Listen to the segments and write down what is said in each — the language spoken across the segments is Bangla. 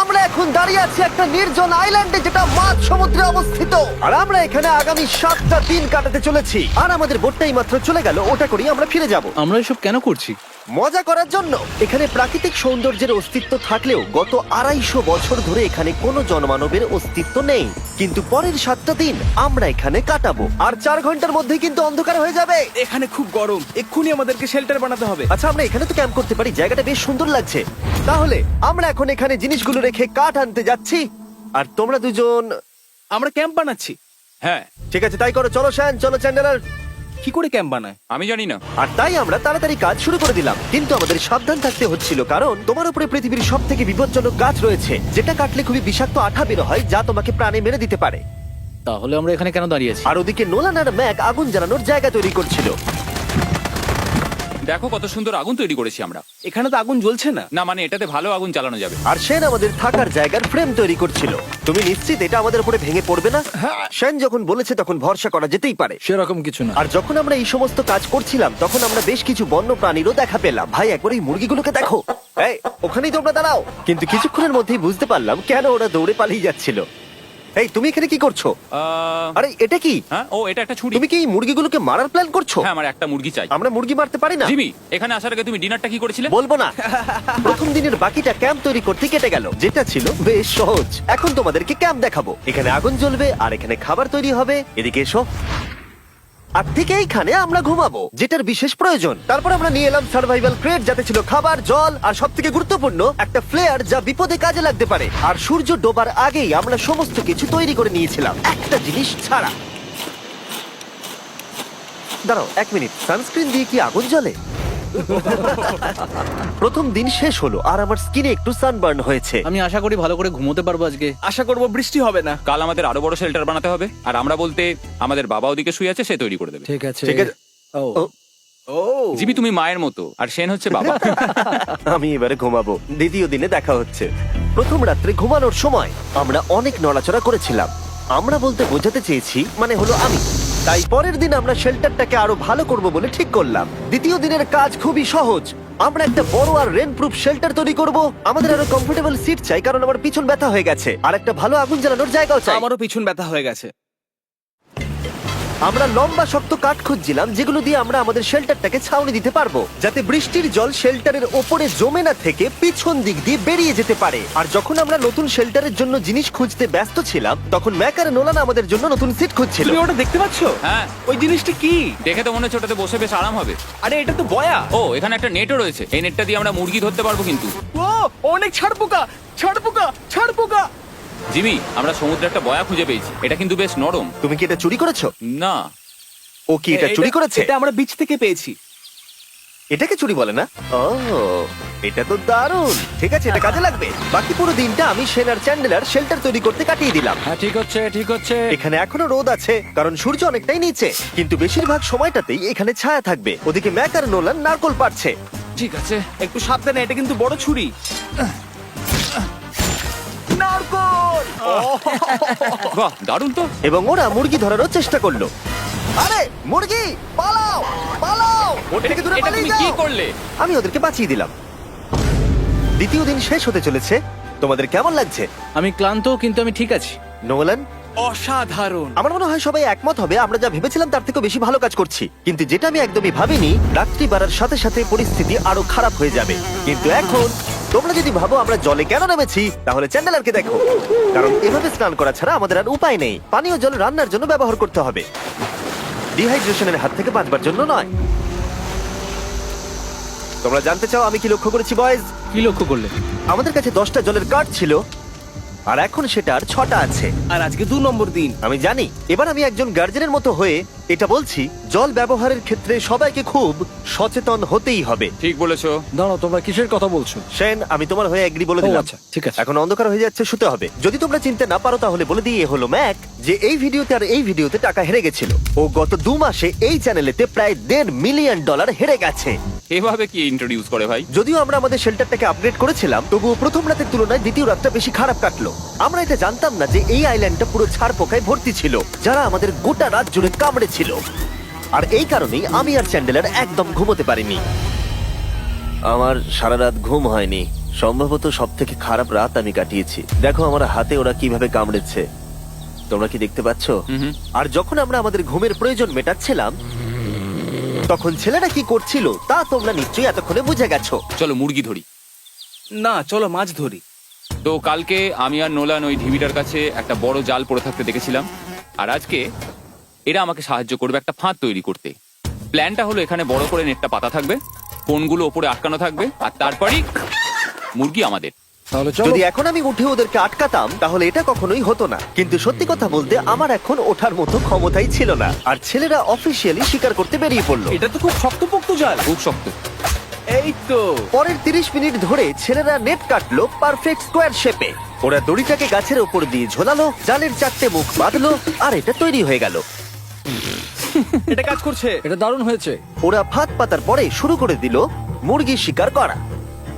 আমরা এখন দাঁড়িয়ে আছি একটা নির্জন আইল্যান্ডে যেটা মাঝ সমুদ্রে অবস্থিত, আর আমরা এখানে আগামী 7টা দিন কাটাতে চলেছি। আর আমাদের বোটটাই মাত্র চলে গেল, ওটা করেই আমরা ফিরে যাব আমরা এসব কেন করছি? মজা করার জন্য। এখানে প্রাকৃতিক সৌন্দর্যের অস্তিত্ব থাকলেও গত 250 বছর ধরে এখানে কোনো জনমানবের অস্তিত্ব নেই। কিন্তু পরের 7টা দিন আমরা এখানে কাটাবো, আর 4 ঘন্টার মধ্যেই কিন্তু অন্ধকার হয়ে যাবে। এখানে খুব গরম, এক্ষুনি আমাদেরকে শেল্টার বানাতে হবে। আচ্ছা, আমরা এখানে তো ক্যাম্প করতে পারি, জায়গাটা বেশ সুন্দর লাগছে। তাহলে আমরা এখন এখানে জিনিসগুলো রেখে কাঠ আনতে যাচ্ছি, আর তোমরা দুজন। আমরা ক্যাম্প বানাচ্ছি। হ্যাঁ, ঠিক আছে, তাই করো। চলো শ্যান, চলো চ্যান্ডেলার। কি করে ক্যাম্প বানায়? আমি জানি না। আর তাই আমরা তাড়াতাড়ি কাজ শুরু করে দিলাম, কিন্তু আমাদের সাবধান থাকতে হচ্ছিল, কারণ তোমার উপরে পৃথিবীর সব থেকে বিপজ্জনক গাছ রয়েছে, যেটা কাটলে খুবই বিষাক্ত আঠা বের হয়, যা তোমাকে প্রাণে মেরে দিতে পারে। তাহলে আমরা এখানে কেন দাঁড়িয়ে আছি? আর ওদিকে নোলান আর ম্যাক আগুন জ্বালানোর জায়গা তৈরি করছিল। দেখো কত সুন্দর আগুন তৈরি করেছি আমরা। এখানে তো আগুন জ্বলছে না। না মানে এটাতে ভালো আগুন চালানো যাবে। আর সেন আমাদের থাকার জায়গার ফ্রেম তৈরি করছিল। তুমি নিশ্চিত এটা আমাদের উপরে ভেঙে পড়বে না? সেন যখন বলেছে তখন ভরসা করা যেতেই পারে। সেরকম কিছু না। আর যখন আমরা এই সমস্ত কাজ করছিলাম, তখন আমরা বেশ কিছু বন্য প্রাণীরও দেখা পেলাম। ভাই, একবার এই মুরগিগুলোকে দেখো। এই, ওখানেই তোমরা দাঁড়াও। কিন্তু কিছুক্ষণের মধ্যেই বুঝতে পারলাম কেন ওরা দৌড়ে পালিয়ে যাচ্ছিল। এই, তুমি এখানে কি করছো? আরে এটা কি? হ্যাঁ, ও এটা একটা ছুরি। তুমি কি এই মুরগিগুলোকে মারার প্ল্যান করছো? হ্যাঁ, আমার একটা মুরগি চাই। আমরা মুরগি মারতে পারি না। জিমি, এখানে আসার আগে তুমি ডিনারটা কি করেছিলে? বলবো না। প্রথম দিনের বাকিটা ক্যাম্প তৈরি করতে কেটে গেল, যেটা ছিল বেশ সহজ। এখন তোমাদেরকে ক্যাম্প দেখাবো। এখানে আগুন জ্বলবে আর এখানে খাবার তৈরি হবে। এদিকে এসো। আর ঠিক এইখানে আমরা ঘুমাবো, যেটার বিশেষ প্রয়োজন। তারপর আমরা নিয়ে এলাম সার্ভাইভাল ক্রেট, যাতে ছিল খাবার, জল আর সবথেকে গুরুত্বপূর্ণ একটা ফ্লেয়ার, যা বিপদে কাজে লাগতে পারে। আর সূর্য ডোবার আগেই আমরা সমস্ত কিছু তৈরি করে নিয়েছিলাম, একটা জিনিস ছাড়া। দাঁড়াও 1 মিনিট, সানস্ক্রিন দিয়ে কি আগুন জ্বলে? প্রথম দিন শেষ হলো আর আমার স্কিনে একটু সানবার্ন হয়েছে। আমি আশা করি ভালো করে ঘুমোতে পারবো আজকে। আশা করব বৃষ্টি হবে না। কাল আমাদের আরো বড় শেল্টার বানাতে হবে, আর আমরা বলতে আমাদের বাবা ওদিকে শুয়ে আছে, সে তৈরি করে দেবে। ঠিক আছে। ঠিক আছে। ও ও, ও জিমি, তুমি মায়ের মতো আর সেন হচ্ছে বাবা। আমি এবারে ঘুমাবো। দ্বিতীয় দিনে দেখা হচ্ছে। প্রথম রাত্রে ঘুমানোর সময় আমরা অনেক নড়াচড়া করেছিলাম। আমরা বলতে বোঝাতে চেয়েছি, মানে হলো আমি। তাই পরের দিন আমরা শেল্টারটাকে আরো ভালো করব বলে ঠিক করলাম। দ্বিতীয় দিনের কাজ খুবই সহজ। আমরা একটা বড় আর রেন প্রুফ শেল্টার তৈরি করব। আমাদের আরো কমফোর্টেবল সিট চাই, কারণ আমার পিছন ব্যথা হয়ে গেছে, আর একটা ভালো আগুন জ্বালানোর জায়গাও চাই। আমারও পিছন ব্যথা হয়ে গেছে। আমরা লম্বা শক্ত কাঠ খুঁজছিলাম, যেগুলো দিয়ে আমরা আমাদের শেল্টারটাকে ছাউনি দিতে পারবো, যাতে বৃষ্টির জল শেল্টারের ওপরে জমে না থেকে পিছন দিক দিয়ে বেরিয়ে যেতে পারে। আর যখন আমরা নতুন শেল্টারের জন্য জিনিস খুঁজতে ব্যস্ত ছিলাম, তখন ম্যাক আর নোলান আমাদের জন্য নতুন সিট খুঁজছিল। তুমি ওটা দেখতে পাচ্ছো? হ্যাঁ, ওই জিনিসটা কি? দেখে তো মনে হচ্ছে ওটাতে বসে বেশ আরাম হবে। আরে এটা তো বয়া। ও, এখানে একটা নেটও রয়েছে। এই নেটটা দিয়ে আমরা মুরগি ধরতে পারবো। কিন্তু ও অনেক ছাড় পোকা, ছাড় পোকা, ছাড় পোকা। জিমি, আমরা সমুদ্রে একটা বয়া খুঁজে পেয়েছি। এটা কিন্তু বেশ নরম। তুমি কি এটা চুরি করেছো? না, ও কি এটা চুরি করেছে? এটা আমরা বিচ থেকে পেয়েছি। এটাকে চুরি বলে না? ও, এটা তো দারুণ। ঠিক আছে, এটা কাজে লাগবে। বাকি পুরো দিনটা আমি সেন আর চ্যান্ডেলার শেল্টার তৈরি করতে কাটিয়ে দিলাম। হ্যাঁ, ঠিক হচ্ছে, ঠিক হচ্ছে। এখানে এখনো রোদ আছে, কারণ সূর্য অনেকটাই নিচে, কিন্তু বেশিরভাগ সময়টাতেই এখানে ছায়া থাকবে। ওদিকে ম্যাক আর নোলান নারকল পাড়ছে। ঠিক আছে। একটু সাবধানে, এটা কিন্তু বড় ছুরি। নারকল। বাহ, দারুণ তো। এবং ওরা মুরগি ধরারও চেষ্টা করলো। আরে মুরগি, পালাও পালাও, ওর থেকে দূরে এটা পালিয়ে তুমি কি যাও। করলে? আমি ওদেরকে বাঁচিয়ে দিলাম। দ্বিতীয় দিন শেষ হতে চলেছে। তোমাদের কেমন লাগছে? আমি ক্লান্ত, কিন্তু আমি ঠিক আছি। নোলান? অসাধারণ। আমার মনে হয় সবাই একমত হবে, আমরা যা ভেবেছিলাম তার থেকে বেশি ভালো কাজ করছি। কিন্তু যেটা আমি একদমই ভাবিনি, রাত্রি বাড়ার সাথে সাথে পরিস্থিতি আরো খারাপ হয়ে যাবে। কিন্তু এখন তোমরা যদি ভাবো আমরা জলে কেন নেমেছি, তাহলে চ্যান্ডেলারকে দেখো। কারণ এভাবে স্নান করা ছাড়া আমাদের আর উপায় নেই। পানীয় জল রান্নার জন্য ব্যবহার করতে হবে, ডিহাইড্রেশনের হাত থেকে বাঁচবার জন্য নয়। তোমরা জানতে চাও আমি কি লক্ষ্য করেছি বয়েজ? কি লক্ষ্য করলে? আমাদের কাছে 10টা জলের কার্ড ছিল, আর এখন সেটা আর 6টা আছে। আর আজকে 2 নম্বর দিন। আমি জানি। এবার আমি একজন গার্জেনের মতো হয়ে এটা বলছি, জল ব্যবহারের ক্ষেত্রে সবাইকে খুব সচেতন হতেই হবে। ঠিক বলেছো। দাঁড়াও, তোমরা কিসের কথা বলছো? সেন, আমি তোমার হয়ে এগ্রি বলে ও, দিলাম। আচ্ছা, ঠিক আছে। এখন অন্ধকার হয়ে যাচ্ছে, শুতে হবে। যদি তোমরা চিনতে না পারো তাহলে বলে দিয়ে হলো ম্যাক, যে এই ভিডিওতে আর এই ভিডিওতে টাকা হেরে গেছিল। ও গত 2 মাসে এই চ্যানেলেতে প্রায় $1.5 মিলিয়ন হেরে গেছে। এভাবে কি ইন্ট্রোডিউস করে ভাই? যদিও আমরা আমাদের শেল্টারটাকে আপগ্রেড করেছিলাম, তবুও প্রথম রাতের তুলনায় দ্বিতীয় রাতটা বেশি খারাপ কাটলো। আমরা এটা জানতাম না যে এই আইল্যান্ডটা পুরো ছাড় পোকায় ভর্তি ছিল, যারা আমাদের গোটা রাত জুড়ে কামড়েছিল। আর এই কারণেই আমি আর চ্যান্ডেলার একদম ঘুমোতে পারিনি। আমার সারা রাত ঘুম হয়নি। সম্ভবত সব থেকে খারাপ রাত আমি কাটিয়েছি। দেখো আমার হাতে ওরা কিভাবে কামড়েছে, তোমরা কি দেখতে পাচ্ছ? আর যখন আমরা আমাদের ঘুমের প্রয়োজন মেটাচ্ছিলাম, তখন ছেলেরা কি করছিল তা তোমরা নিশ্চয়ই এতক্ষণে বুঝে গেছো। চলো মুরগি ধরি। না, চলো মাছ ধরি। তো কালকে আমি আর নোলান ওই ঢিবিটার কাছে একটা বড় জাল পড়ে থাকতে দেখেছিলাম, আর আজকে এরা আমাকে সাহায্য করবে একটা ফাঁদ তৈরি করতে। প্ল্যানটা হলো এখানে বড় করে নেটটা পাতা থাকবে, কোনগুলো ওপরে আটকানো থাকবে, আর তারপরই মুরগি আমাদের। তাহলে চলো। যদি এখন আমি উঠে ওদেরকে আটকাতাম তাহলে এটা কখনোই হতো না, কিন্তু সত্যি কথা বলতে আমার এখন ওঠার মতো ক্ষমতাই ছিল না। আর ছেলেরা অফিসিয়ালি স্বীকার করতে বেরিয়ে পড়লো। এটা তো খুব শক্তপোক্ত জাল। খুব শক্ত। এই তো। পরের 30 মিনিট ধরে ছেলেরা নেট কাটলো পারফেক্ট স্কোয়ার শেপে। ওরা দড়িটাকে গাছের ওপর দিয়ে ঝোলালো, জালের 4টে মুখ বাঁধলো, আর এটা তৈরি হয়ে গেল। এটা কাজ করছে। এটা দারুণ হয়েছে। ওরা ফাঁদ পাতার পরে শুরু করে দিল মুরগি শিকার করা।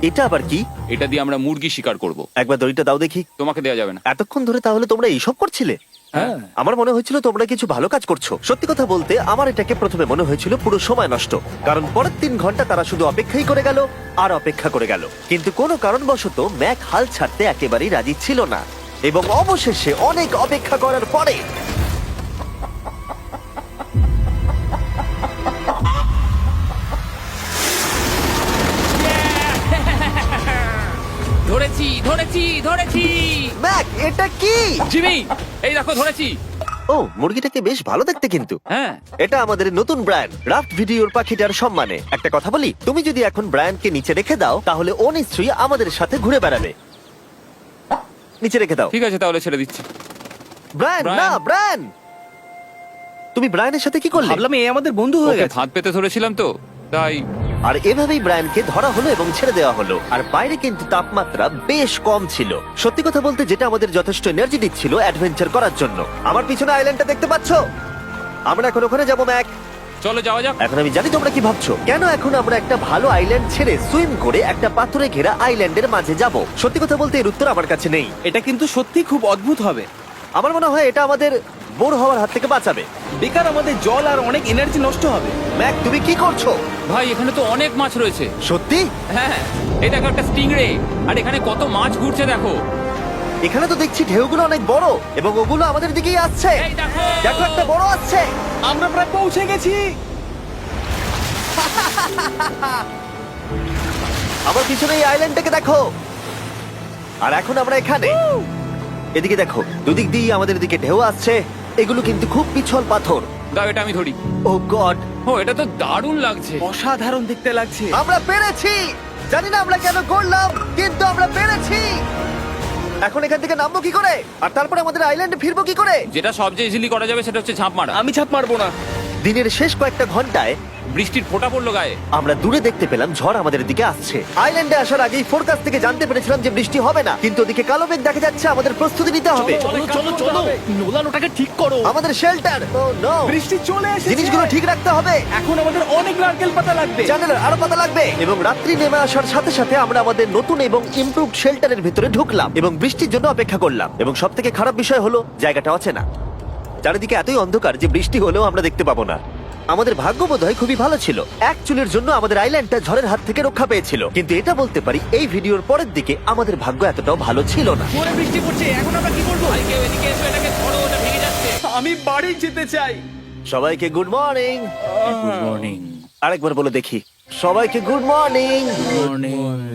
এটা আবার কি? এটা দিয়ে আমরা মুরগি শিকার করব। একবার দড়িটা দাও দেখি। তোমাকে দেওয়া যাবে না। এতক্ষণ ধরে তাহলে তোমরা এইসব করছিলে? হ্যাঁ। আমার মনে হয়েছিল তোমরা কিছু ভালো কাজ করছো। সত্যি কথা বলতে আমার এটাকে প্রথমে মনে হয়েছিল পুরো সময় নষ্ট, কারণ পরের 3 ঘন্টা তারা শুধু অপেক্ষাই করে গেল আর অপেক্ষা করে গেল। কিন্তু কোনো কারণবশত ম্যাক হাল ছাড়তে একেবারেই রাজি ছিল না, এবং অবশেষে অনেক অপেক্ষা করার পরে ধরেছি ধরেছি ধরেছি। ম্যাক, এটা কি? জিমি, এই দেখো ধরেছি। ও, মুরগিটাকে বেশ ভালো দেখতে কিন্তু। হ্যাঁ। এটা আমাদের নতুন ব্র্যান্ড রাফট ভিডিওর পাখিটার সম্মানে। একটা কথা বলি, তুমি যদি এখন ব্র্যান্ডকে নিচে রেখে দাও তাহলে ও নিশ্চয়ই আমাদের সাথে ঘুরে বেড়াবে। নিচে রেখে দাও। ঠিক আছে, তাহলে ছেড়ে দিচ্ছি। Brian, Brian. না ব্রায়ান, তুমি ব্রায়ানের সাথে কি করলে? ভাবলাম এই আমাদের বন্ধু হয়ে ওকে গেছে। ফাঁদ পেতে ধরেছিলাম তো, তাই। আর এভাবেই ব্রায়ানকে ধরা হলো এবং ছেড়ে দেওয়া হলো। আর বাইরে কিন্তু তাপমাত্রা বেশ কম ছিল। সত্যি কথা বলতে যেটা আমাদের যথেষ্ট এনার্জি দিচ্ছিল অ্যাডভেঞ্চার করার জন্য। আমার পিছনে আইল্যান্ডটা দেখতে পাচ্ছ? আমরা এখন ওখানে যাবো ম্যাক। চলো যাওয়া যাক। এখন আমি জানি তোমরা কি ভাবছো, কেন এখন আমরা একটা ভালো আইল্যান্ড ছেড়ে সুইম করে একটা পাথরে ঘেরা আইল্যান্ডের মাঝে যাব? সত্যি কথা বলতে এর উত্তর আমার কাছে নেই। এটা কিন্তু সত্যি খুব অদ্ভুত হবে। আমার মনে হয় এটা আমাদের বোর হওয়ার হাত থেকে বাঁচাবে। বেকার আমাদের জল আর অনেক এনার্জি নষ্ট হবে। ম্যাক, তুমি কি করছো? ভাই এখানে তো অনেক মাছ রয়েছে। সত্যি? হ্যাঁ, এই দেখো একটা স্টিংরে, আর এখানে কত মাছ ঘুরছে দেখো। এখানে তো দেখছি ঢেউগুলো অনেক বড় এবং ওগুলো আমাদের দিকেই আসছে। এই দেখো। দেখো, একটা বড় আসছে। আমরা প্রায় পৌঁছে গেছি। আমার পিছনে এই আইল্যান্ডটাকে দেখো। আর এখন আমরা এখানে। এদিকে দেখো, দুদিক দিয়ে আমাদের দিকে ঢেউ আসছে। এগুলো কিন্তু খুব পিছল পাথর। দাও, এটা আমি ধরি। ও গড, ও, এটা তো দারুণ লাগছে। অসাধারণ দেখতে লাগছে। আমরা পেরেছি। জানি না আমরা কেন করলাম, কিন্তু আমরা পেরেছি। এখন এখান থেকে নামবো কি করে, আর তারপরে আমাদের আইল্যান্ডে ফিরবো কি করে? যেটা সবচেয়ে ইজিলি করা যাবে সেটা হচ্ছে ঝাঁপ মারা। আমি ছাপ মারবো না। দিনের শেষ কয়েকটা ঘন্টায় বৃষ্টির ফোঁটা পড়লো গায়ে। আমরা দূরে দেখতে পেলাম ঝড় আমাদের দিকে আসছে। আইল্যান্ডে আসার আগেই ফোরকাস্ট থেকে জানতে পেরেছিলাম যে বৃষ্টি হবে না, কিন্তু ওদিকে কালো মেঘ দেখা যাচ্ছে। আমাদের প্রস্তুতি নিতে হবে। চলো। নোলান ওটাকে ঠিক করো। আমাদের শেল্টার, ও নো, বৃষ্টি চলে এসেছে। জিনিসগুলো ঠিক রাখতে হবে। এখন আমাদের অনেক নারকেল পাতা লাগবে। জানালার আরো পাতা লাগবে। এবং রাত্রি নেমে আসার সাথে সাথে আমরা আমাদের নতুন এবং ইমপ্রুভড শেল্টারের ভিতরে ঢুকলাম এবং বৃষ্টির জন্য অপেক্ষা করলাম। এবং সব থেকে খারাপ বিষয় হলো জায়গাটা অচেনা। চারিদিকে এতই অন্ধকার যে বৃষ্টি হলেও আমরা দেখতে পাবো না। আমাদের ভাগ্য বোধহয় খুবই ভালো ছিল। এক চুলের জন্য আমাদের আইল্যান্ডটা ঝড়ের হাত থেকে রক্ষা পেয়েছিল, কিন্তু এটা বলতে পারি এই ভিডিওর পরের দিকে আমাদের ভাগ্য এতটাও ভালো ছিল না। জোরে বৃষ্টি পড়ছে। এখন আমরা কি করবো? ভাই কেউ এদিকে এসো, এটাকে ধরো, ওটা ভেঙে যাচ্ছে। আমি বাড়ি যেতে চাই। সবাইকে গুড মর্নিং। Good morning. আরেকবার বলে দেখি, সবাইকে গুড মর্নিং।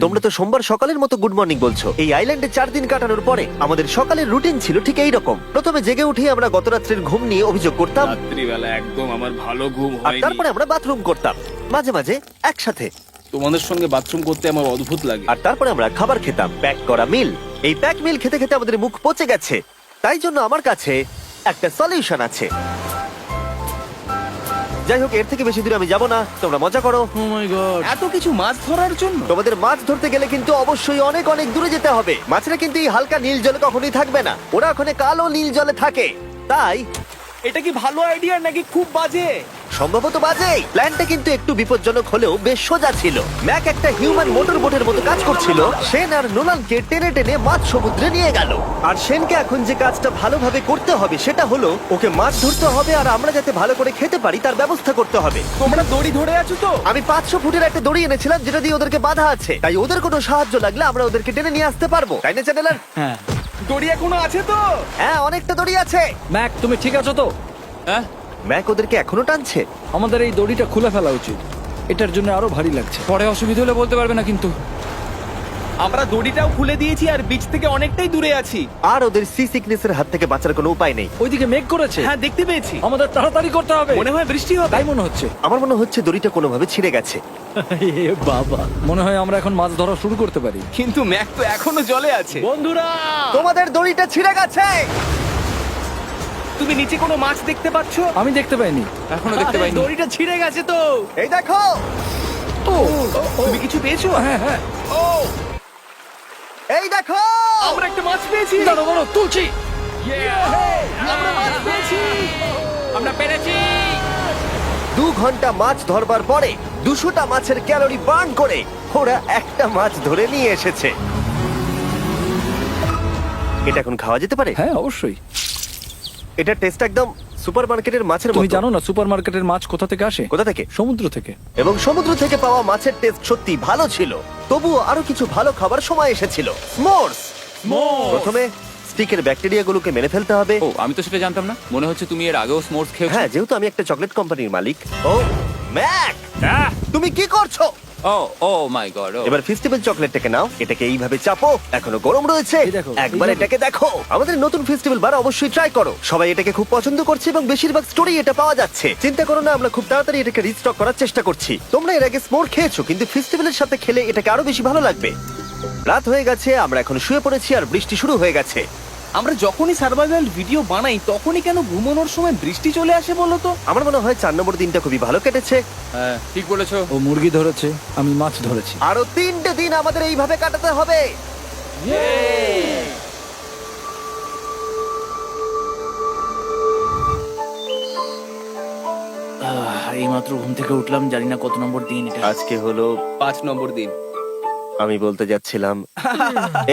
তোমরা তো সোমবার সকালের মতো গুড মর্নিং বলছো। এই আইল্যান্ডে 4 দিন কাটানোর পরে আমাদের সকালের রুটিন ছিল ঠিক এই রকম। প্রথমে জেগে উঠে আমরা গত রাত্রের ঘুম নিয়ে অভিযোগ করতাম, রাত্রিবেলা একদম আমার ভালো ঘুম আর তারপরে আমরা বাথরুম করতাম, মাঝে মাঝে একসাথে। তোমাদের সঙ্গে বাথরুম করতে আমার অদ্ভুত লাগে। আর তারপরে আমরা খাবার খেতাম, প্যাক করা মিল। এই প্যাক মিল খেতে খেতে আমাদের মুখ পচে গেছে, তাই জন্য আমার কাছে একটা সলিউশন আছে। যাই হোক, এর থেকে বেশি দূরে আমি যাব না, তোমরা মজা করো। ও মাই গড। এত কিছু মাছ ধরার জন্য? তোমাদের মাছ ধরতে গেলে কিন্তু অবশ্যই অনেক অনেক দূরে যেতে হবে। মাছেরা কিন্তু এই হালকা নীল জলে কখনোই থাকবে না, ওরা ওখানে কালো নীল জলে থাকে। তাই এটা কি ভালো আইডিয়া নাকি খুব বাজে? সম্ভবত বাজে। প্ল্যানটা কিন্তু একটু বিপজ্জনক হলেও বেশ সোজা ছিল। ম্যাক একটা হিউম্যান মোটর বোটের মতো কাজ করছিল। শেন আর নোলানকে টেনে টেনে মাছ সমুদ্রে নিয়ে গেল। আর শেনকে এখন যে কাজটা ভালোভাবে করতে হবে সেটা হলো ওকে মাছ ধরতে হবে, আর আমরা যাতে ভালো করে খেতে পারি তার ব্যবস্থা করতে হবে। তোমরা দড়ি ধরে আছো তো? আমি 500 ফুটের একটা দড়ি এনেছিলাম যেটা দিয়ে ওদেরকে বাঁধা আছে, তাই ওদের কোনো সাহায্য লাগলে আমরা ওদেরকে টেনে নিয়ে আসতে পারবো, তাই না চ্যানেলার? হ্যাঁ। দড়ি এখনো আছে তো? হ্যাঁ, অনেকটা দড়ি আছে। ম্যাক, তুমি ঠিক আছো তো? হ্যাঁ, ম্যাক ওদেরকে এখনো টানছে। আমাদের এই দড়িটা খুলে ফেলা উচিত, এটার জন্য আরো ভারী লাগছে। পরে অসুবিধা হলে বলতে পারবে না কিন্তু। আমরা দড়িটাও খুলে দিয়েছি আর বিচ থেকে অনেকটাই দূরে আছি। আর ওদের সি সিকনেসের হাত থেকে বাঁচার কোনো উপায় নেই। ওইদিকে মেঘ করেছে। হ্যাঁ, দেখতে পেয়েছি। আমাদের তাড়াতাড়ি করতে হবে। মনে হয় বৃষ্টি হবে। তাই মনে হচ্ছে। আমার মনে হচ্ছে দড়িটা কোনোভাবে ছিঁড়ে গেছে। এ বাবা, মনে হয় আমরা এখন মাছ ধরা শুরু করতে পারি। কিন্তু ম্যাক তো এখনো জলে আছে। বন্ধুরা, তোমাদের দড়িটা ছিঁড়ে গেছে। তুমি নিচে কোনো মাছ দেখতে পাচ্ছ? আমি দেখতে পাইনি। এখনো দেখতে আরে, পাইনি। দড়িটা ছিঁড়ে গেছে তো। এই দেখো। তুমি কিছু পেয়েছো? হ্যাঁ হ্যাঁ, ও, এই দেখো। আমরা একটা মাছ পেয়েছি। দাঁড়ো দাঁড়ো, তুলছি। আমরা মাছ পেয়েছি। আমরা পেরেছি। 2 ঘন্টা মাছ ধরবার পরে 200টা মাছের ক্যালোরি বার্ন করে ওরা একটা মাছ ধরে নিয়ে এসেছে। এটা এখন খাওয়া যেতে পারে? হ্যাঁ অবশ্যই। এটা টেস্ট একদম সুপারমার্কেটের মাছের তুমি মতো। জানো না সুপারমার্কেটের মাছ কোথা থেকে আসে? কোথা থেকে? সমুদ্র থেকে। এবং সমুদ্র থেকে পাওয়া মাছের টেস্ট সত্যি ভালো ছিল। তবুও আরো কিছু ভালো খাবার সময় এসেছিল। স্মোর্স। প্রথমে স্টিকের ব্যাকটেরিয়াগুলোকে মেরে ফেলতে হবে। ও, আমি তো সেটা জানতাম না। মনে হচ্ছে তুমি এর আগেও স্মোর্টস খেয়েছো। হ্যাঁ, যেহেতু আমি একটা চকলেট কোম্পানির মালিক। ও ম্যাক, তুমি কি করছো? ও ও মাই গড। এবার ফেস্টিভ্যাল চকলেটটাকে নাও, এটাকে এইভাবে চাপো, এখনো গরম রয়েছে। এই দেখো, একবার এইভাবে। এটাকে দেখো। আমাদের নতুন ফেস্টিভ্যাল বার অবশ্যই ট্রাই করো। সবাই এটাকে খুব পছন্দ করছে এবং বেশিরভাগ স্টোরি এটা পাওয়া যাচ্ছে। চিন্তা করো না, আমরা খুব তাড়াতাড়ি এটাকে রিস্টক করার চেষ্টা করছি। তোমরা এর আগে স্মোর খেয়েছো, কিন্তু ফেস্টিভ্যালের সাথে খেলে এটাকে আরো বেশি ভালো লাগবে। রাত হয়ে গেছে, আমরা এখন শুয়ে পড়েছি আর বৃষ্টি শুরু হয়ে গেছে। আমরা যখনই সার্ভাইভাল ভিডিও বানাই তখনই কেন ঘুমানোর সময় বৃষ্টি চলে আসে বলো তো? আমার মনে হয় 4 নম্বর দিনটা খুবই ভালো কেটেছে। হ্যাঁ, ঠিক বলেছো। ও মুরগি ধরেছে, আমি মাছ ধরেছি। আরো 3টে দিন আমাদের এইভাবে কাটাতে হবে। এইমাত্র ঘুম থেকে উঠলাম, জানি না কত নম্বর দিন এটা। আজকে হলো 5 নম্বর দিন। আমি বলতে যাচ্ছিলাম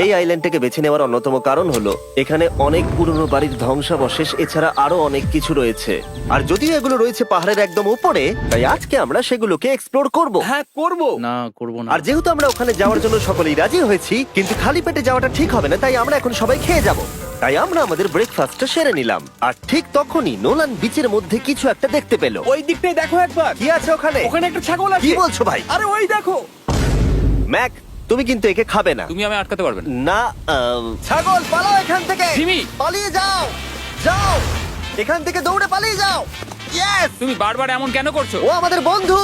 এই আইল্যান্ডটাকে বেছে নেওয়ার অন্যতম কারণ হলো এখানে অনেক পুরনো বাড়ির ধ্বংসাবশেষ, এছাড়া আরো অনেক কিছু রয়েছে। আর যদিও এগুলো রয়েছে পাহাড়ের একদম উপরে, তাই আজকে আমরা সেগুলোকে এক্সপ্লোর করব। হ্যাঁ, করব। না, করবো না। আর যেহেতু আমরা ওখানে যাওয়ার জন্য সকলেই রাজি হয়েছি, কিন্তু খালি পেটে যাওয়াটা ঠিক হবে না, তাই আমরা এখন সবাই খেয়ে যাব। তাই আমরা আমাদের ব্রেকফাস্টটা সেরে নিলাম। আর ঠিক তখনই নোলান বিচের মধ্যে কিছু একটা দেখতে পেল। ওই দিকটাই দেখো একবার। কি আছে ওখানে? ওখানে একটা ছাগল আছে। কি বলছো ভাই? আরে ওই দেখো। ম্যাক, তুমি কিন্তু একে খাবে না। তুমি আমি আটকাতে পারবে না। না, ছাগল পালাও এখান থেকে। জিমি! পালিয়ে যাও, যাও এখান থেকে, দৌড়ে পালিয়ে যাও। ইয়েস, তুমি বারবার এমন কেন করছো? ও আমাদের বন্ধু।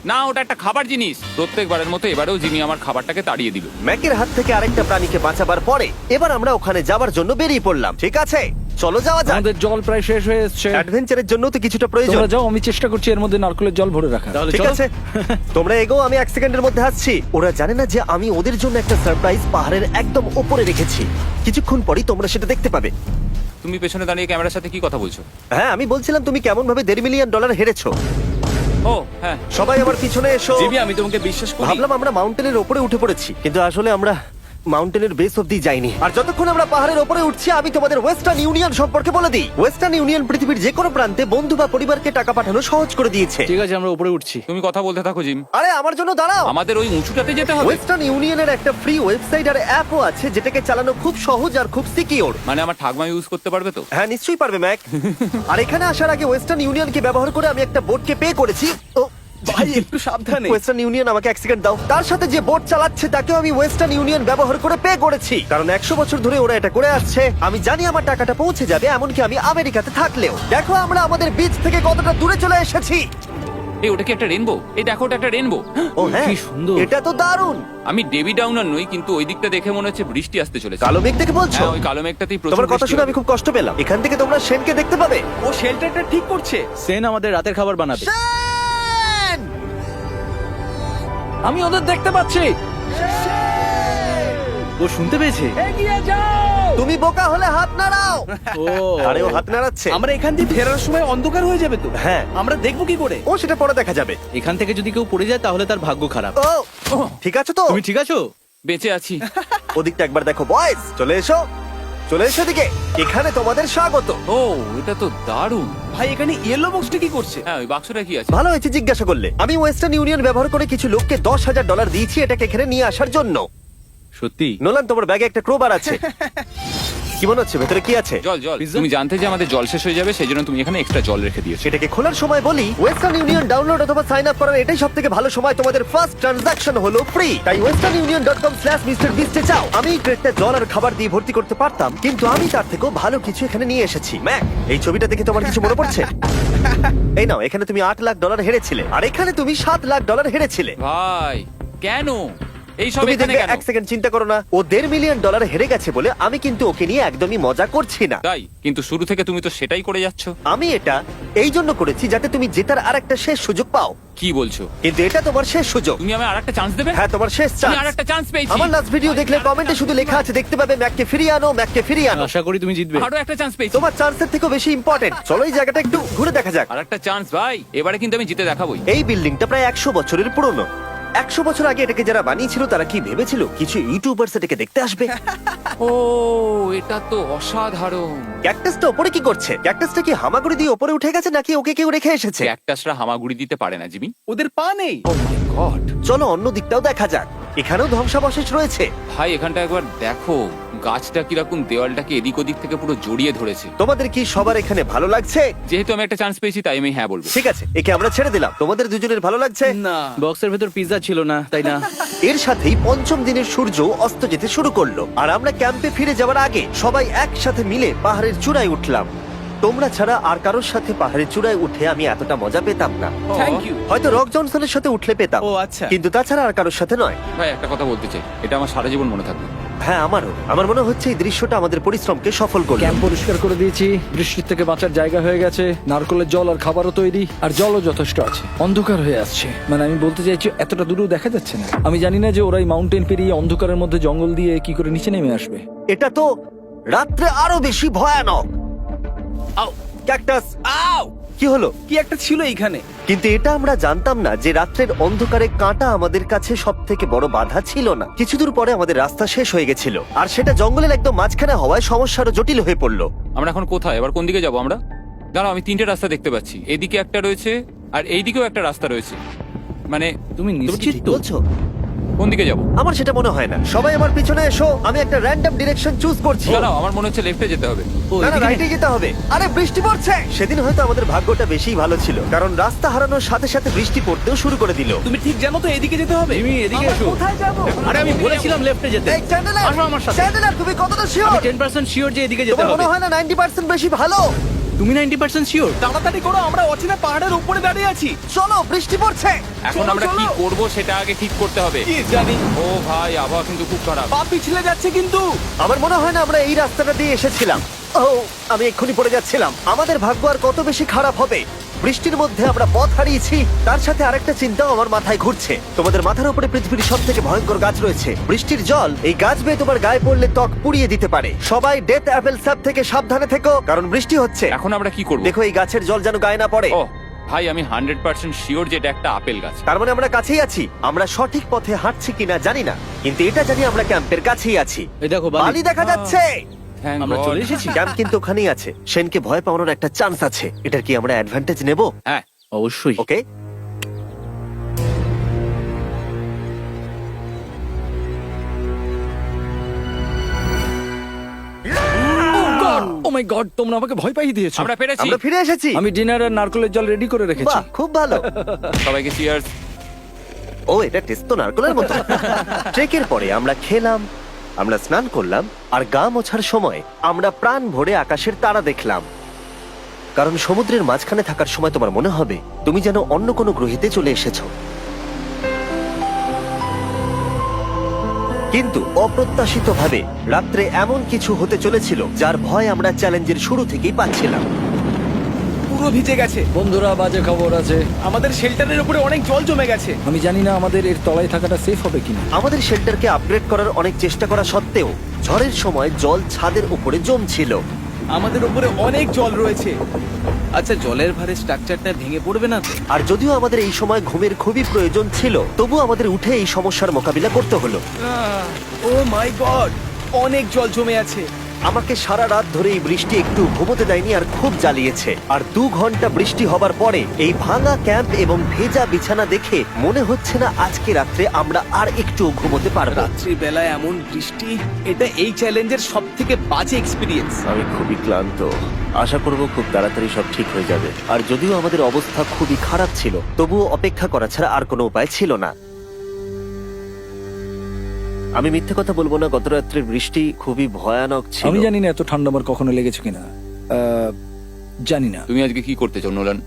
না, ওটা একটা খাবার জিনিস। প্রত্যেকবারের মতো এবারেও জিমি আমার খাবারটাকে তাড়িয়ে দিল। ম্যাকের হাত থেকে আরেকটা প্রাণীকে বাঁচাবার পরে এবার আমরা ওখানে যাবার জন্য বেরিয়ে পড়লাম। ঠিক আছে, চলো যাওয়া যাক। আমাদের জল প্রায় শেষ হয়ে এসছে। অ্যাডভেঞ্চারের জন্য তো কিছুটা প্রয়োজন। তোমরা যাও, আমি চেষ্টা করছি এর মধ্যে নারকেলের জল ভরে রাখা। তাহলে ঠিক চলো। আছে, তোমরা এগো, আমি 1 সেকেন্ডের মধ্যে আসছি। ওরা জানে না যে আমি ওদের জন্য একটা সারপ্রাইজ পাহাড়ের একদম উপরে রেখেছি। কিছুক্ষণ পরেই তোমরা সেটা দেখতে পাবে। তুমি পেছনে দাঁড়িয়ে ক্যামেরার সাথে কি কথা বলছো? হ্যাঁ, আমি বলছিলাম তুমি কেমন ভাবে $1.5 মিলিয়ন হেরেছো। ও হ্যাঁ। সবাই আমার পিছনে এসো। জিমি, আমি তোমাকে বিশ্বাস করি। ভাবলাম আমরা মাউন্টেনের উপরে উঠে পড়েছি, কিন্তু আসলে আমরা মাউন্টেনের বেস অব্দি যাইনি। আর যতক্ষণ আমরা পাহাড়ের উপরে উঠছি, আমি তোমাদের ওয়েস্টার্ন ইউনিয়ন সম্পর্কে বলে দিই। ওয়েস্টার্ন ইউনিয়ন পৃথিবীর যে কোনো প্রান্তে বন্ধু বা পরিবারকে টাকা পাঠানো সহজ করে দিয়েছে। ঠিক আছে, আমরা উপরে উঠছি। তুমি কথা বলতে থাকো জিম। আরে আমার জন্য দাঁড়াও। আমাদের ওই উঁচুটাতে যেতে হবে। ওয়েস্টার্ন ইউনিয়নের একটা ফ্রি ওয়েবসাইট আর অ্যাপও আছে, যেটাকে চালানো খুব সহজ আর খুব সিকিউর। মানে আমার ঠাকমা ইউজ করতে পারবে তো? হ্যাঁ, নিশ্চয়ই পারবে ম্যাক। আর এখানে আসার আগে ওয়েস্টার্ন ইউনিয়নকে ব্যবহার করে আমি একটা বোটকে পে করেছি। ও ভাই, একটু সাবধানে। ওয়েস্টার্ন ইউনিয়ন আমাকে 1 সেকেন্ড দাও। তার সাথে যে বোট চালাচ্ছে তাকেও আমি ওয়েস্টার্ন ইউনিয়ন ব্যবহার করে পে করেছি, কারণ 100 বছর ধরে ওরা এটা করে আসছে। আমি জানি আমার টাকাটা পৌঁছে যাবে, এমনকি আমি আমেরিকাতে থাকলেও। দেখো আমরা আমাদের বিচ থেকে কতটা দূরে চলে এসেছি। এই, ওটা কি একটা রেনবো? এই দেখো, ওটা একটা রেনবো। ও হ্যাঁ, কি সুন্দর। এটা তো দারুণ। আমি ডেভি ডাউনার নই, কিন্তু ওই দিকটা দেখে মনে হচ্ছে বৃষ্টি আসতে চলেছে। কালো মেঘ দেখে বলছো? হ্যাঁ, ওই কালো মেঘটাতেই প্রচুর তোমার কথা বৃষ্টি শুনে হবে। আমি খুব কষ্ট পেলাম। এখান থেকে তোমরা শেনকে দেখতে পাবে। ও শেল্টারটা ঠিক করছে। সেন আমাদের রাতের খাবার বানাবে। শেন! আমি ওদের দেখতে পাচ্ছি। ও শুনতে পেয়েছে। তুমি বোকা হলে হাত নাড়াও। ও আরে ও হাত নাড়াচ্ছে। আমরা এখান দিয়ে ফেরার সময় অন্ধকার হয়ে যাবে তো। হ্যাঁ। আমরা দেখবো কি করে? ও সেটা পরে দেখা যাবে। এখান থেকে যদি কেউ পড়ে যায় তাহলে তার ভাগ্য খারাপ। ও ঠিক আছে তো? তুমি ঠিক আছো? বেঁচে আছি। ওদিকটা একবার দেখো বয়েজ, চলে এসো, চলে এসো দিকে। এখানে তোমাদের স্বাগত। ও এটা তো দারুণ। ভাই এখানে ইয়েলো বক্সটা কি করছে? হ্যাঁ ওই বাক্সটা কি আছে? ভালো হয়েছে জিজ্ঞাসা করলে। আমি ওয়েস্টার্ন ইউনিয়ন ব্যবহার করে কিছু লোককে $10,000 দিয়েছি এটাকে এখানে নিয়ে আসার জন্য। সত্যি? নোলান, তোমার ব্যাগে একটা ক্রোবার আছে। কি মনে হচ্ছে ভেতরে কি আছে? জল জল। Pizza? তুমি জানতে যে আমাদের জল শেষ হয়ে যাবে সেই জন্য তুমি এখানে এক্সট্রা জল রেখে দিয়েছো। সেটাকে খোলার সময় বলি, ওয়েস্টার্ন ইউনিয়ন ডাউনলোড অথবা সাইন আপ করার এটাই সবথেকে ভালো সময়। তোমাদের ফার্স্ট ট্রানজাকশন হলো ফ্রি। তাই westernunion.com/MrBeast এ যাও। আমি এই ক্রেটটা জল আর খাবার দিয়ে ভর্তি করতে পারতাম, কিন্তু আমি তার থেকেও ভালো কিছু এখানে নিয়ে এসেছি। ম্যাক, এই ছবিটা দেখে তোমার কিছু মনে পড়ছে? এই নাও, এখানে তুমি $8 লাখ হেরেছিলে, আর এখানে তুমি $7 লাখ হেরেছিলে। ভাই কেন এই সব তুমি এখানে দেখবে, কেন? এক সেকেন্ড চিন্তা করো না। ও $1.5 মিলিয়ন হেরে গেছে বলে আমি কিন্তু ওকে নিয়ে একদমই মজা করছি না। তাই কিন্তু শুরু থেকে তুমি তো সেটাই করে যাচ্ছ। আমি এটা এই জন্য করেছি যাতে তুমি জেতার আরেকটা শেষ সুযোগ পাও, কি বলছো? কিন্তু এটা তোমার শেষ সুযোগ। তুমি আমায় আরেকটা চান্স দেবে? হ্যাঁ, তোমার শেষ আমি চান্স। আরেকটা চান্স পেয়েছি। আমার লাস্ট ভিডিও দেখলে কমেন্টে শুধু লেখা আছে, দেখতে পাবে ম্যাককে ফিরিয়ে আনো, ম্যাককে ফিরিয়ে আনো। আশা করি তুমি জিতবে। আরো একটা চান্স পেয়েছি। তোমার চান্সের থেকেও বেশি ইম্পর্টেন্ট। চলো এই জায়গাটা একটু ঘুরে দেখা যাক। আরেকটা চান্স ভাই, এবারে কিন্তু আমি জিতে দেখাবোই। এই বিল্ডিংটা প্রায় 100 বছরের পুরনো। 100 বছর আগে এটাকে যারা বানিয়েছিল তারা কি ভেবেছিল কিছু ইউটিউবার্স এটাকে দেখতে আসবে? ও এটা তো অসাধারণ। ক্যাকটাসটা ওপরে কি করছে? ক্যাকটাসটা কি হামাগুড়ি দিয়ে ওপরে উঠে গেছে নাকি ওকে কেউ রেখে এসেছে? ক্যাকটাসরা হামাগুড়ি দিতে পারে না জিমি। ওদের পা নেই। ও মাই গড। চলো অন্য দিকটাও দেখা যাক। এখানেও ধ্বংসাবশেষ রয়েছে। ভাই এখানটা একবার দেখো, গাছটা কিরকম দেওয়ালটাকে এদিক ওদিক থেকে পুরো জড়িয়ে ধরেছে। তোমাদের কি সবার এখানে ভালো লাগছে? যেহেতু আমি একটা চান্স পেয়েছি তাই আমি হ্যাঁ বলবো। ঠিক আছে, একে আমরা ছেড়ে দিলাম। তোমাদের দুজনের ভালো লাগছে? না। বক্সের ভেতর পিৎজা ছিল না, তাই না? এর সাথেই পঞ্চম দিনের সূর্য অস্ত যেতে শুরু করলো, আর আমরা ক্যাম্পে ফিরে যাওয়ার আগে সবাই একসাথে মিলে পাহাড়ের চূড়ায় উঠলাম। তোমরা ছাড়া আর কারোর সাথে পাহাড়ের চূড়ায় উঠে আমি এতটা মজা পেতাম না। Thank you. হয়তো রক জনসনের সাথে উঠলে পেতাম, ও আচ্ছা। কিন্তু তাছাড়া আর কারোর সাথে নয়। ভাই একটা কথা বলতে চাই, এটা আমার সারা জীবন মনে থাকবে। হ্যাঁ, আমারও। আমার মনে হচ্ছে এই দৃশ্যটা আমাদের পরিশ্রমকে সফল করলো। ক্যাম্প পরিষ্কার করে দিয়েছি, বৃষ্টির থেকে বাঁচার জায়গা হয়ে গেছে, নারকেলের জল আর খাবারও তৈরি, আর জলও যথেষ্ট আছে। অন্ধকার হয়ে আসছে, মানে আমি বলতে চাইছি এতটা দূরেও দেখা যাচ্ছে না। আমি জানি না যে ওরা এই মাউন্টেন পেরিয়ে অন্ধকারের মধ্যে জঙ্গল দিয়ে কি করে নিচে নেমে আসবে। এটা তো রাত্রে আরো বেশি ভয়ানক। আউ, ক্যাকটাস, আউ! কি হলো? কি একটা ছিল এইখানে। কিন্তু এটা আমরা জানতাম না যে রাত্রের অন্ধকারে কাঁটা আমাদের কাছে সব থেকে বড় বাধা ছিল না। কিছু দূর পরে আমাদের রাস্তা শেষ হয়ে গেছিল, আর সেটা জঙ্গলের একদম মাঝখানে হওয়ায় সমস্যা আরো জটিল হয়ে পড়লো। আমরা এখন কোথায়, এবার কোন দিকে যাবো আমরা? দাঁড়াও, আমি তিনটে রাস্তা দেখতে পাচ্ছি। এদিকে একটা রয়েছে আর এইদিকেও একটা রাস্তা রয়েছে। মানে তুমি তুমি কি নিশ্চিত ঠিক তো? বলছো? কোন দিকে যাবো? আমার সেটা মনে হয় না। সবাই আমার পিছনে এসো, আমি একটা র্যান্ডম ডিরেকশন চুজ করছি। দাঁড়াও, আমার মনে হচ্ছে লেফটে যেতে হবে। ও, না না, এদিকে রাইটে যেতে হবে। আরে বৃষ্টি পড়ছে। সেদিন হয়তো আমাদের ভাগ্যটা বেশিই ভালো ছিল, কারণ রাস্তা হারানোর সাথে সাথে বৃষ্টি পড়তেও শুরু করে দিল। তুমি ঠিক জানো তো এদিকে যেতে হবে। জিমি, এদিকে আমরা এসো। কোথায় যাবো? আরে আমি বলেছিলাম লেফটে যেতে। এই চ্যান্ডেলার, আসো আমার সাথে। চ্যান্ডেলার, তুমি কতটা শিওর? আমি 10% শিওর যে এদিকে যেতে তোমার হবে। মনে হয় না 90% বেশি ভালো? তুমি 90% শিওর? তাড়াতাড়ি করো, আমরা অচেনা পাহাড়ের উপরে দাঁড়িয়ে আছি। চলো, বৃষ্টি পড়ছে। এখন চলো, আমরা কি চলো। করব সেটা আগে ঠিক করতে হবে। কি জানি, ও ভাই, আবহাওয়া কিন্তু খুব খারাপ। পা পিছলে যাচ্ছে কিন্তু। আমার মনে হয় না আমরা এই রাস্তাটা দিয়ে এসেছিলাম। ও, আমি এক্ষুনি পড়ে যাচ্ছিলাম। আমাদের ভাগ্য আর কত বেশি খারাপ হবে। বৃষ্টির মধ্যে আমরা পথ হারিয়েছি, তার সাথে আরেকটা চিন্তাও আমার মাথায় ঘুরছে। তোমাদের মাথার উপরে পৃথিবীর সব থেকে ভয়ঙ্কর গাছ রয়েছে। বৃষ্টির জল এই গাছ বেয়ে তোমার গায়ে পড়লে ত্বক পুড়িয়ে দিতে পারে। সবাই ডেথ অ্যাপেল স্যাপ থেকে সাবধানে থেকো, কারণ বৃষ্টি হচ্ছে। এখন আমরা কি করব? দেখো, এই গাছের জল যেন গায়ে না পড়ে। ও ভাই, আমি 100% শিওর যে এটা একটা আপেল গাছ। তার মানে আমরা কাছেই আছি। আমরা সঠিক পথে হাঁটছি কিনা জানি না, কিন্তু এটা জানি আমরা ক্যাম্পের কাছেই আছি। এই দেখো বালি বালি। দেখা যাচ্ছে। Thank আমরা God. চলে এসেছি। ক্যাম্প কিন্তু ওখানেই আছে। সেনকে ভয় পাওয়ানোর একটা চান্স আছে। এটার কি আমরা অ্যাডভান্টেজ নেব? হ্যাঁ, অবশ্যই। ওকে, ও মাই গড, তোমরা আমাকে ভয় পাইয়ে দিয়েছো। আমরা পেরেছি। আমরা ফিরে এসেছি। আমি ডিনার আর নারকেলের জল রেডি করে রেখেছি। বাহ, খুব ভালো। সবাইকে চিয়ার্স। ও, এটা টেস্ট তো নারকেলের মতো। ট্রেকের পরে আমরা খেলাম, আমরা স্নান করলাম, আর গা মোছার সময় আমরা প্রাণ ভরে আকাশের তারা দেখলাম। কারণ সমুদ্রের মাঝখানে থাকার সময় তোমার মনে হবে তুমি যেন অন্য কোনো গ্রহেতে চলে এসেছো। কিন্তু অপ্রত্যাশিতভাবে রাত্রে এমন কিছু হতে চলেছিল যার ভয় আমরা চ্যালেঞ্জের শুরু থেকেই পাচ্ছিলাম। পুরো ভিজে গেছে। বন্ধুরা, বাজে খবর আছে। আমাদের শেল্টারের উপরে অনেক জল জমে গেছে। আমি জানি না আমাদের এর তলায় থাকাটা সেফ হবে কিনা। আমাদের শেল্টারকে আপগ্রেড করার অনেক চেষ্টা করা সত্ত্বেও ঝড়ের সময় জল ছাদের উপরে জমছিল। আমাদের উপরে অনেক জল রয়েছে। আচ্ছা, জলের ভারে স্ট্রাকচারটা ভেঙে পড়বে না তো? আর যদিও আমাদের এই সময় ঘুমের খুবই প্রয়োজন ছিল, তবু আমাদের উঠে এই সমস্যার মোকাবিলা করতে হলো। ও মাই গড, অনেক জল জমে আছে। আমাকে সারা রাত ধরে এই বৃষ্টি একটু ঘুমোতে দেয়নি আর খুব জ্বালিয়েছে। আর 2 ঘন্টা বৃষ্টি হবার পরে এই ভাঙা ক্যাম্প এবং ভেজা বিছানা দেখে মনে হচ্ছে না আজকে রাত্রে আমরা আর একটু ঘুমোতে পারবো। রাত্রিবেলায় এমন বৃষ্টি, এটা এই চ্যালেঞ্জের সব থেকে বাজে এক্সপিরিয়েন্স। আমি খুবই ক্লান্ত। আশা করব খুব তাড়াতাড়ি সব ঠিক হয়ে যাবে। আর যদিও আমাদের অবস্থা খুবই খারাপ ছিল, তবুও অপেক্ষা করা ছাড়া আর কোনো উপায় ছিল না। আমি মিথ্যে কথা বলবো না, গত রাত্রের বৃষ্টি খুবই ভয়ানক ছিল। আমি জানি না এত ঠান্ডা আমার কখনো লেগেছে কিনা। জানি না। তুমি আজকে কি করতে চাও নোলান?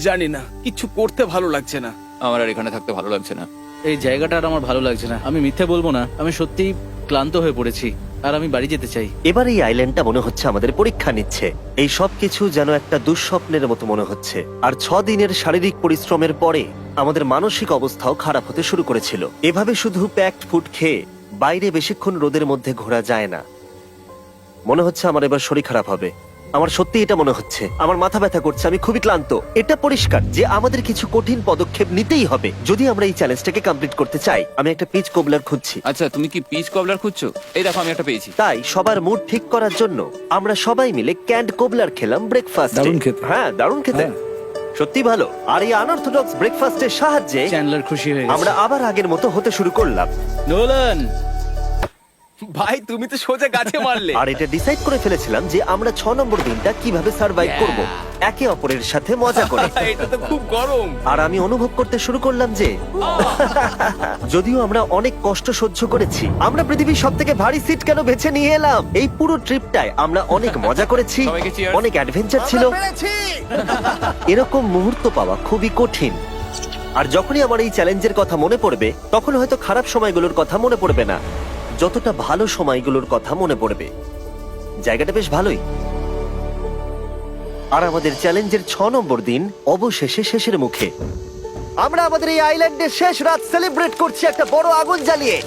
জানি না, কিছু করতে ভালো লাগছে না। আমার আর এখানে থাকতে ভালো লাগছে না। এই জায়গাটা আর আমার ভালো লাগছে না। আমি মিথ্যে বলবো না, আমি সত্যি ক্লান্ত হয়ে পড়েছি আর আমি বাড়ি যেতে চাই। এবার এই আইল্যান্ডটা মনে হচ্ছে আমাদের পরীক্ষা নিচ্ছে। এই সব কিছু যেন একটা দুঃস্বপ্নের মতো মনে হচ্ছে। আর 6 দিনের শারীরিক পরিশ্রমের পরে আমাদের মানসিক অবস্থাও খারাপ হতে শুরু করেছিল। এভাবে শুধু প্যাকড ফুড খেয়ে বাইরে বেশিক্ষণ রোদের মধ্যে ঘোরা যায় না। মনে হচ্ছে আমার এবার শরীর খারাপ হবে। আমার সত্যি এটা মনে হচ্ছে। আমার মাথা ব্যথা করছে, আমি খুবই ক্লান্ত। এটা পরিষ্কার যে আমাদের কিছু কঠিন পদক্ষেপ নিতেই হবে যদি আমরা এই চ্যালেঞ্জটাকে কমপ্লিট করতে চাই। আমি একটা পিচ কোবলার খুঁজছি। আচ্ছা, তুমি কি পিচ কবলার খুঁজছো? এই দেখো, আমি একটা পেয়েছি। তাই সবার মুড ঠিক করার জন্য আমরা সবাই মিলে ক্যান্ড কোবলার খেলাম ব্রেকফাস্ট। দারুণ খেতে। হ্যাঁ, দারুণ খেতে। হ্যাঁ। সত্যি ভালো। আর এই আনঅর্থোডক্স ব্রেকফাস্টের সাহায্যে চ্যান্ডলার খুশি হয়ে গেছে। আমরা আবার আগের মতো হতে শুরু করলাম। নোলান, ভাই, তুমি তো সোজা গাছে মারলে। আর এটা ডিসাইড করে ফেলেছিলাম যে আমরা 6 নম্বর দিনটা কিভাবে সার্ভাইভ করব, একে অপরের সাথে মজা করে। এটা তো খুব গরম। আর আমি অনুভব করতে শুরু করলাম যে যদিও আমরা অনেক কষ্ট সহ্য করেছি, আমরা পৃথিবীর সব থেকে ভারী সিট কেন বেছে নিয়ে এলাম। এই পুরো ট্রিপটায় আমরা অনেক মজা করেছি, সবাইকে cheers। অনেক অ্যাডভেঞ্চার ছিল। এরকম মুহূর্ত পাওয়া খুবই কঠিন। আর যখনই আমার এই চ্যালেঞ্জের কথা মনে পড়বে, তখন হয়তো খারাপ সময়গুলোর কথা মনে পড়বে না, যতটা ভালো সময়গুলোর কথা মনে পড়বে। জায়গাটা বেশ ভালোই। আর আমাদের চ্যালেঞ্জের 6 নম্বর দিন অবশেষে শেষের মুখে। আমরা আমাদের এই আইল্যান্ডের শেষ রাত সেলিব্রেট করছি একটা বড় আগুন জ্বালিয়ে।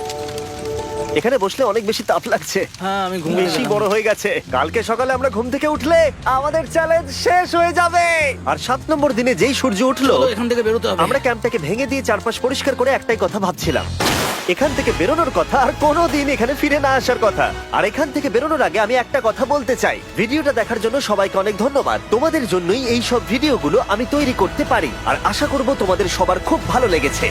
এখানে বসলে অনেক বেশি তাপ লাগছে। হ্যাঁ, আমি ঘুমিয়ে বেশি গেলাম। বড় হয়ে গেছে। কালকে সকালে আমরা ঘুম থেকে উঠলে আমাদের চ্যালেঞ্জ শেষ হয়ে যাবে। আর 7 নম্বর দিনে যেই সূর্য উঠলো, চলো, এখান থেকে বেরোতে হবে। আমরা ক্যাম্পটাকে ভেঙে দিয়ে চারপাশ পরিষ্কার করে একটাই কথা ভাবছিলাম, এখান থেকে বেরোনোর কথা আর কোনোদিন এখানে ফিরে না আসার কথা। আর এখান থেকে বেরোনোর আগে আমি একটা কথা বলতে চাই, ভিডিওটা দেখার জন্য সবাইকে অনেক ধন্যবাদ। তোমাদের জন্যই এই সব ভিডিওগুলো আমি তৈরি করতে পারি। আর আশা করব তোমাদের সবার খুব ভালো লেগেছে।